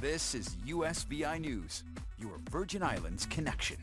This is USVI News, your Virgin Islands connection.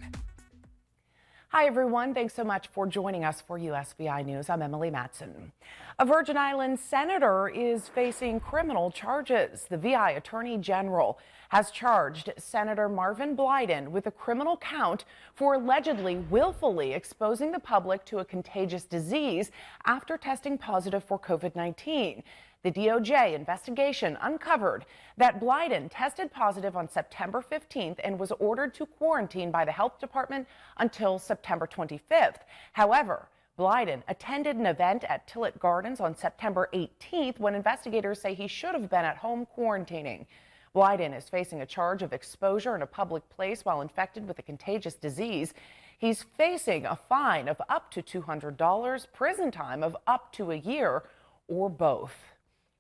Hi, everyone. Thanks so much for joining us for USVI News. I'm Emily Matson. A Virgin Islands senator is facing criminal charges. The VI Attorney General has charged Senator Marvin Blyden with a criminal count for allegedly willfully exposing the public to a contagious disease after testing positive for COVID-19. The DOJ investigation uncovered that Blyden tested positive on September 15th and was ordered to quarantine by the health department until September 25th. However, Blyden attended an event at Tillett Gardens on September 18th when investigators say he should have been at home quarantining. Blyden is facing a charge of exposure in a public place while infected with a contagious disease. He's facing a fine of up to $200, prison time of up to a year, or both.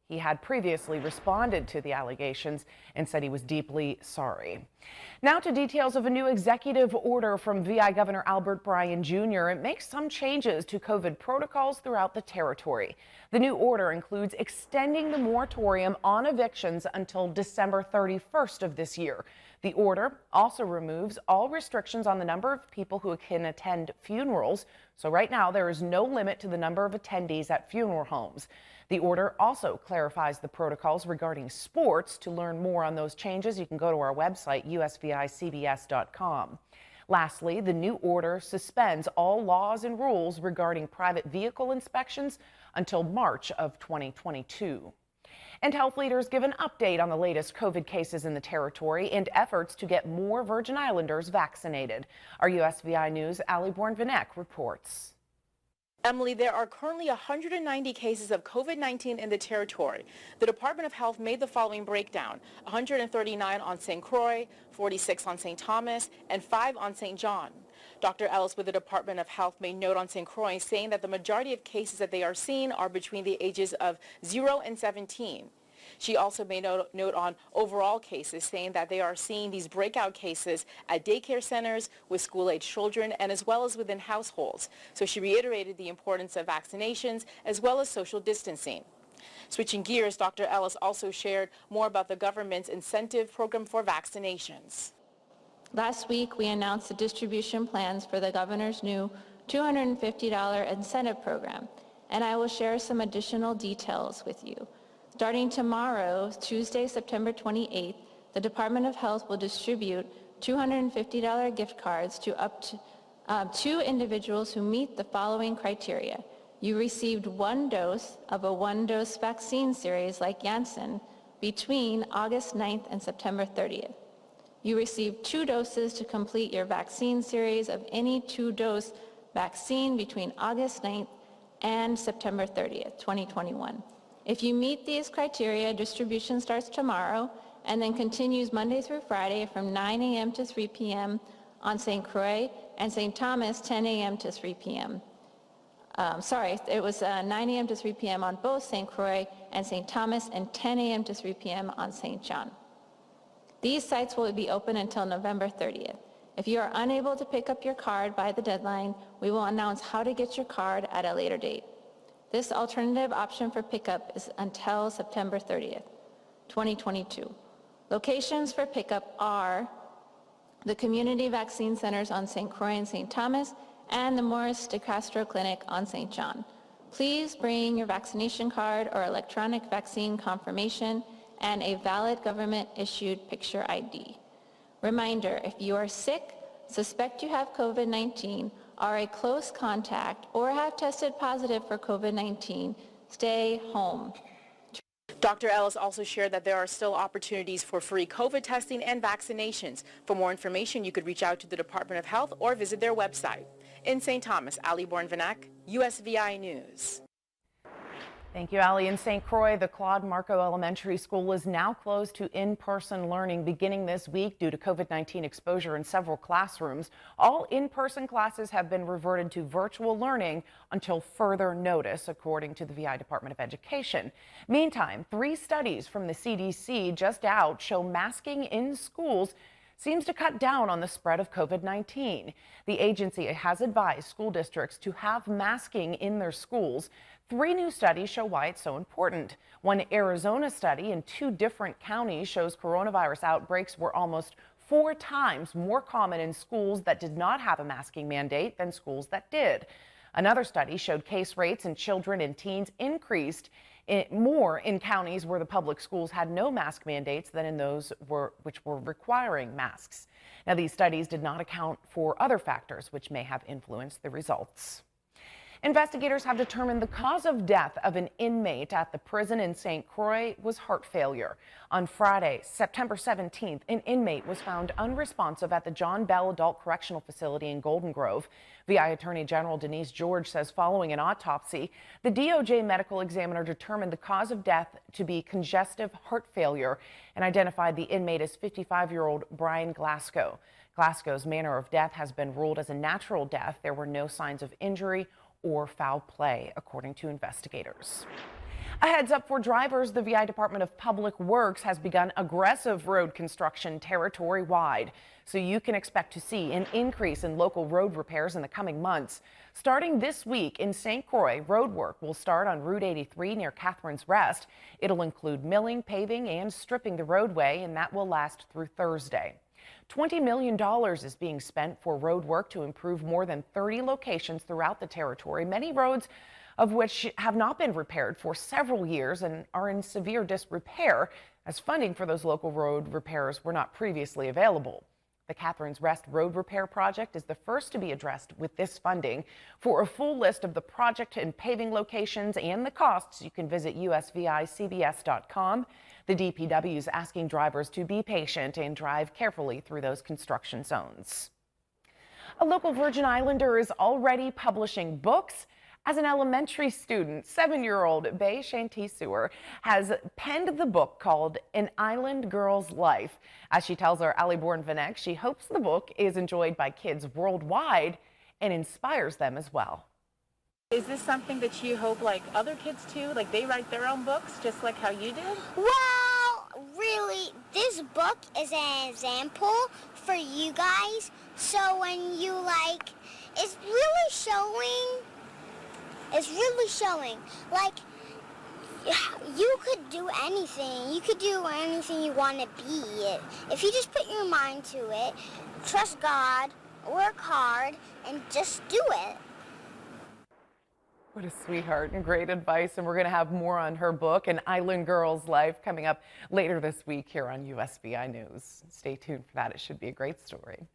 He had previously responded to the allegations and said he was deeply sorry. Now to details of a new executive order from VI Governor Albert Bryan Jr. It makes some changes to COVID protocols throughout the territory. The new order includes extending the moratorium on evictions until December 31st of this year. The order also removes all restrictions on the number of people who can attend funerals. So right now there is no limit to the number of attendees at funeral homes. The order also clarifies the protocols regarding sports. To learn more on those changes, you can go to our website, usvicbs.com. Lastly, the new order suspends all laws and rules regarding private vehicle inspections until March of 2022. And health leaders give an update on the latest COVID cases in the territory and efforts to get more Virgin Islanders vaccinated. Our USVI News' Ali Born-Vinek reports. Emily, there are currently 190 cases of COVID-19 in the territory. The Department of Health made the following breakdown: 139 on St. Croix, 46 on St. Thomas, and 5 on St. John. Dr. Ellis with the Department of Health made note on St. Croix, saying that the majority of cases that they are seeing are between the ages of 0 and 17. She also made note on overall cases, saying that they are seeing these breakout cases at daycare centers with school-age children and as well as within households. So she reiterated the importance of vaccinations as well as social distancing. Switching gears, Dr. Ellis also shared more about the government's incentive program for vaccinations. Last week, we announced the distribution plans for the governor's new $250 incentive program, and I will share some additional details with you. Starting tomorrow, Tuesday, September 28th, the Department of Health will distribute $250 gift cards to up to 2 individuals who meet the following criteria. You received 1 dose of a 1-dose vaccine series like Janssen between August 9th and September 30th. You received 2 doses to complete your vaccine series of any 2-dose vaccine between August 9th and September 30th, 2021. If you meet these criteria, distribution starts tomorrow and then continues Monday through Friday from 9 a.m. to 3 p.m. on St. Croix and St. Thomas, 10 a.m. to 3 p.m. It was 9 a.m. to 3 p.m. on both St. Croix and St. Thomas and 10 a.m. to 3 p.m. on St. John. These sites will be open until November 30th. If you are unable to pick up your card by the deadline, we will announce how to get your card at a later date. This alternative option for pickup is until September 30th, 2022. Locations for pickup are the community vaccine centers on St. Croix and St. Thomas and the Morris DeCastro Clinic on St. John. Please bring your vaccination card or electronic vaccine confirmation and a valid government-issued picture ID. Reminder, if you are sick, suspect you have COVID-19, are a close contact, or have tested positive for COVID-19, stay home. Dr. Ellis also shared that there are still opportunities for free COVID testing and vaccinations. For more information, you could reach out to the Department of Health or visit their website. In St. Thomas, Ali Born-Vinek, USVI News. Thank you, Ali. In St. Croix, the Claude Marco Elementary School is now closed to in-person learning beginning this week due to COVID-19 exposure in several classrooms. All in-person classes have been reverted to virtual learning until further notice, according to the VI Department of Education. Meantime, 3 studies from the CDC just out show masking in schools seems to cut down on the spread of COVID-19. The agency has advised school districts to have masking in their schools. 3 new studies show why it's so important. One Arizona study in 2 different counties shows coronavirus outbreaks were almost 4 times more common in schools that did not have a masking mandate than schools that did. Another study showed case rates in children and teens increased more in counties where the public schools had no mask mandates than in those which were requiring masks. Now, these studies did not account for other factors which may have influenced the results. Investigators have determined the cause of death of an inmate at the prison in St. Croix was heart failure. On Friday, September 17th, an inmate was found unresponsive at the John Bell Adult Correctional Facility in Golden Grove. VI Attorney General Denise George says following an autopsy, the DOJ medical examiner determined the cause of death to be congestive heart failure and identified the inmate as 55-year-old Brian Glasgow. Glasgow's manner of death has been ruled as a natural death. There were no signs of injury or foul play, according to investigators. A heads up for drivers, the VI Department of Public Works has begun aggressive road construction territory-wide, so you can expect to see an increase in local road repairs in the coming months. Starting this week in St. Croix, road work will start on Route 83 near Catherine's Rest. It'll include milling, paving, and stripping the roadway, and that will last through Thursday. $20 million is being spent for road work to improve more than 30 locations throughout the territory, many roads of which have not been repaired for several years and are in severe disrepair, as funding for those local road repairs were not previously available. The Catherine's Rest Road Repair Project is the first to be addressed with this funding. For a full list of the project and paving locations and the costs, you can visit usvicbs.com. The DPW is asking drivers to be patient and drive carefully through those construction zones. A local Virgin Islander is already publishing books. As an elementary student, 7-year-old Bay Shanti Sewer has penned the book called An Island Girl's Life. As she tells our Ali Born-Vanek, she hopes the book is enjoyed by kids worldwide and inspires them as well. Is this something that you hope like other kids too, like they write their own books just like how you did? Well, really, this book is an example for you guys. So when you it's really showing, like, you could do anything. You could do anything you want to be. If you just put your mind to it, trust God, work hard, and just do it. What a sweetheart and great advice. And we're going to have more on her book, An Island Girl's Life, coming up later this week here on USVI News. Stay tuned for that. It should be a great story.